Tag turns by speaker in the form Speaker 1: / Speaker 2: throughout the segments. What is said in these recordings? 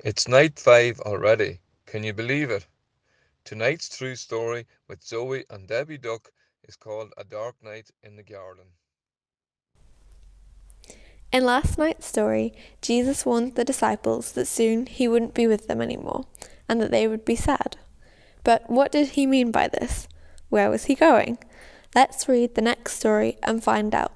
Speaker 1: It's night 5 already. Can you believe it? Tonight's true story with Zoe and Debbie Duck is called A Dark Night in the Garden.
Speaker 2: In last night's story, Jesus warned the disciples that soon he wouldn't be with them anymore, and that they would be sad. But what did he mean by this? Where was he going? Let's read the next story and find out.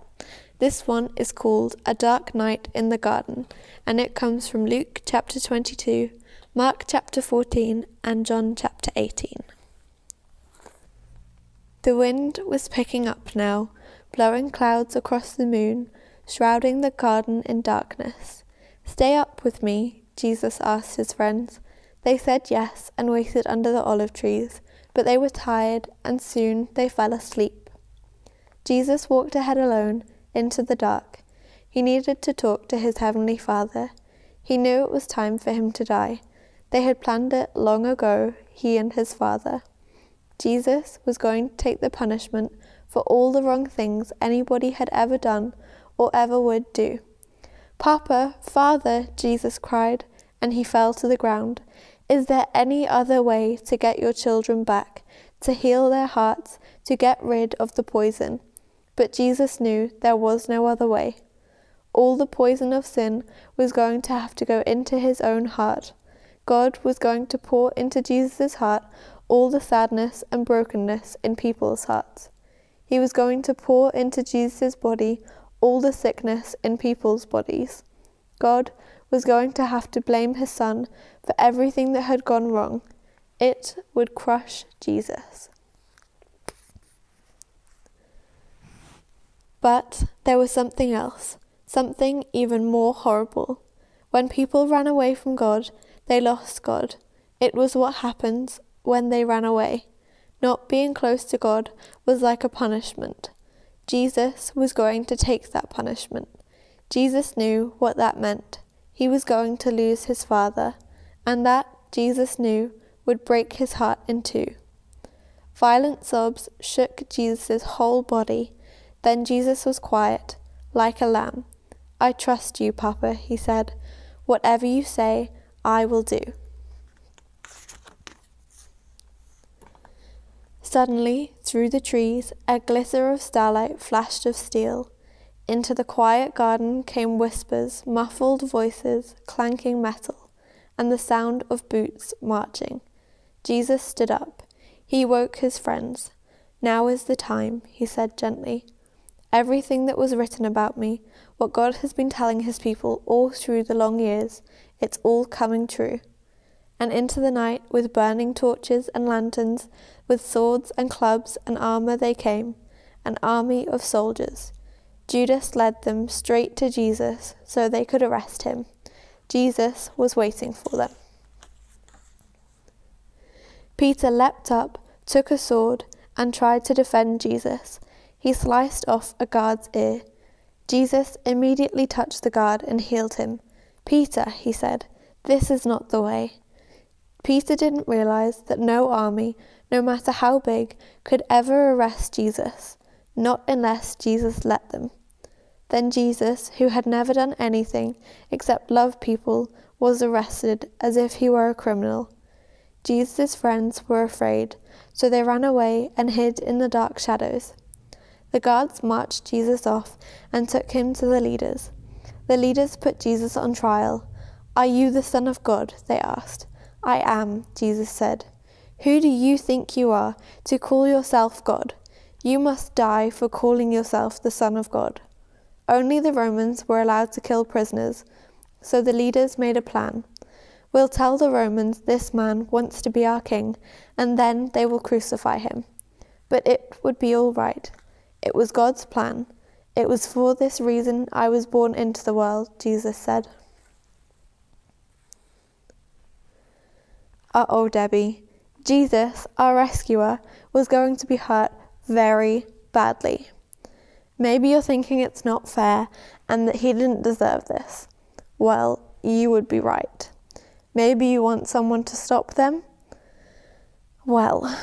Speaker 2: This one is called A Dark Night in the Garden, and it comes from Luke chapter 22, Mark chapter 14, and John chapter 18. The wind was picking up now, blowing clouds across the moon, shrouding the garden in darkness. "Stay up with me," Jesus asked his friends. They said yes and waited under the olive trees, but they were tired and soon they fell asleep. Jesus walked ahead alone into the dark. He needed to talk to his heavenly Father. He knew it was time for him to die. They had planned it long ago, he and his Father. Jesus was going to take the punishment for all the wrong things anybody had ever done or ever would do. "Papa, Father," Jesus cried, and he fell to the ground. "Is there any other way to get your children back, to heal their hearts, to get rid of the poison?" But Jesus knew there was no other way. All the poison of sin was going to have to go into his own heart. God was going to pour into Jesus' heart all the sadness and brokenness in people's hearts. He was going to pour into Jesus' body all the sickness in people's bodies. God was going to have to blame his Son for everything that had gone wrong. It would crush Jesus. But there was something else, something even more horrible. When people ran away from God, they lost God. It was what happens when they ran away. Not being close to God was like a punishment. Jesus was going to take that punishment. Jesus knew what that meant. He was going to lose his Father, and that, Jesus knew, would break his heart in two. Violent sobs shook Jesus' whole body. Then Jesus was quiet, like a lamb. "I trust you, Papa," he said. "Whatever you say, I will do." Suddenly, through the trees, a glitter of starlight flashed of steel. Into the quiet garden came whispers, muffled voices, clanking metal, and the sound of boots marching. Jesus stood up. He woke his friends. "Now is the time," he said gently. "Everything that was written about me, what God has been telling his people all through the long years, it's all coming true." And into the night, with burning torches and lanterns, with swords and clubs and armour they came, an army of soldiers. Judas led them straight to Jesus so they could arrest him. Jesus was waiting for them. Peter leapt up, took a sword, and tried to defend Jesus. He sliced off a guard's ear. Jesus immediately touched the guard and healed him. "Peter," he said, "this is not the way." Peter didn't realize that no army, no matter how big, could ever arrest Jesus, not unless Jesus let them. Then Jesus, who had never done anything except love people, was arrested as if he were a criminal. Jesus' friends were afraid, so they ran away and hid in the dark shadows. The guards marched Jesus off and took him to the leaders. The leaders put Jesus on trial. "Are you the Son of God?" they asked. "I am," Jesus said. "Who do you think you are to call yourself God? You must die for calling yourself the Son of God." Only the Romans were allowed to kill prisoners, so the leaders made a plan. "We'll tell the Romans this man wants to be our king, and then they will crucify him. But it would be all right. It was God's plan. It was for this reason I was born into the world," Jesus said. Uh-oh, Debbie. Jesus, our rescuer, was going to be hurt very badly. Maybe you're thinking it's not fair and that he didn't deserve this. Well, you would be right. Maybe you want someone to stop them? Well,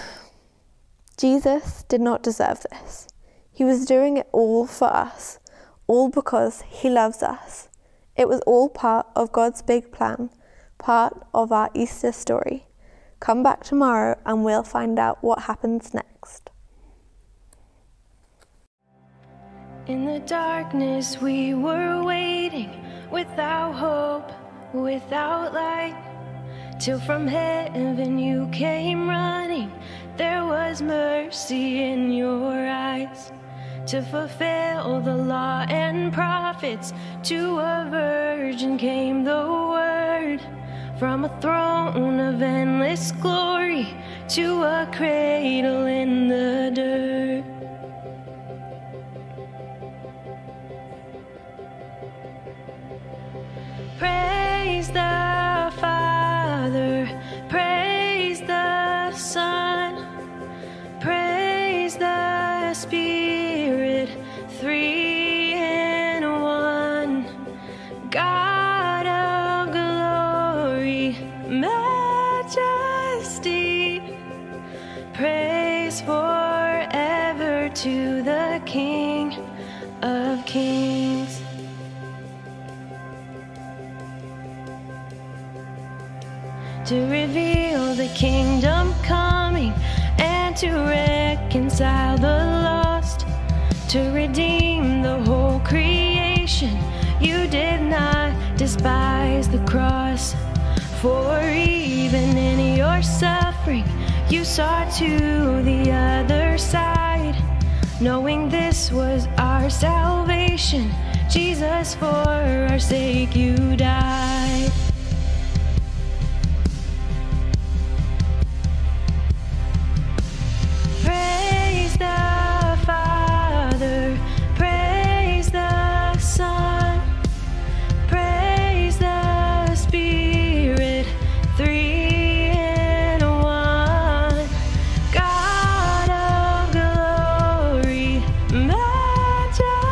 Speaker 2: Jesus did not deserve this. He was doing it all for us, all because he loves us. It was all part of God's big plan, part of our Easter story. Come back tomorrow and we'll find out what happens next.
Speaker 3: In the darkness we were waiting, without hope, without light, till from heaven you came running. There was mercy in your eyes, to fulfill the law and prophets. To a virgin came the word, from a throne of endless glory to a cradle in the dirt. Praise the Father, praise the Son, praise the Spirit, three in one. God of glory, majesty, praise forever to the King of Kings. To reveal the kingdom coming, and to reconcile the lost, to redeem the whole creation. You did not despise the cross, for even in your suffering you saw to the other side, knowing this was our salvation. Jesus, for our sake you died. Praise the Father, praise the Son, praise the Spirit, three in one. God of glory, majesty,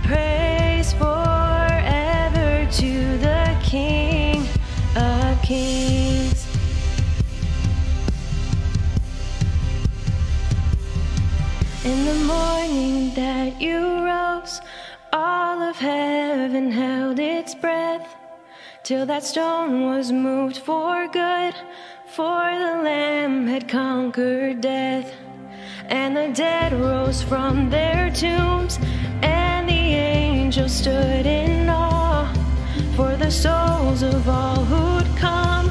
Speaker 3: praise forever to the King of Kings. In the morning that you rose, all of heaven held its breath, till that stone was moved for good, for the Lamb had conquered death. And the dead rose from their tombs, and the angels stood in awe, for the souls of all who'd come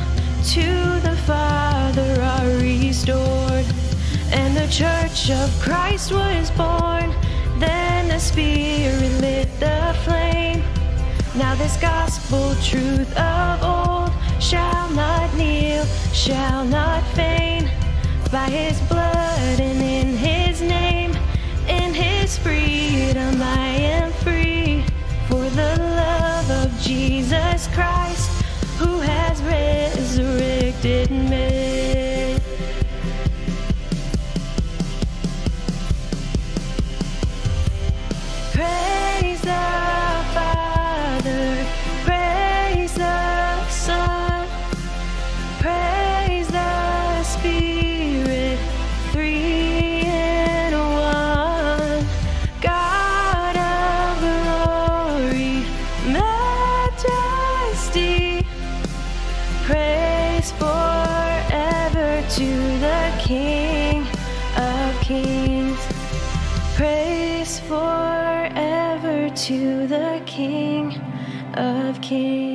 Speaker 3: to the Father are restored. And the church of Christ was born, then the Spirit lit the flame. Now this gospel truth of old shall not kneel, shall not faint. By his blood and in his name, in his freedom I am free. For the love of Jesus Christ, who has resurrected me. Praise the Father, praise the Son, praise the Spirit, three in one. God of glory, majesty, praise forever to the King of Kings. Praise forever to the King of Kings.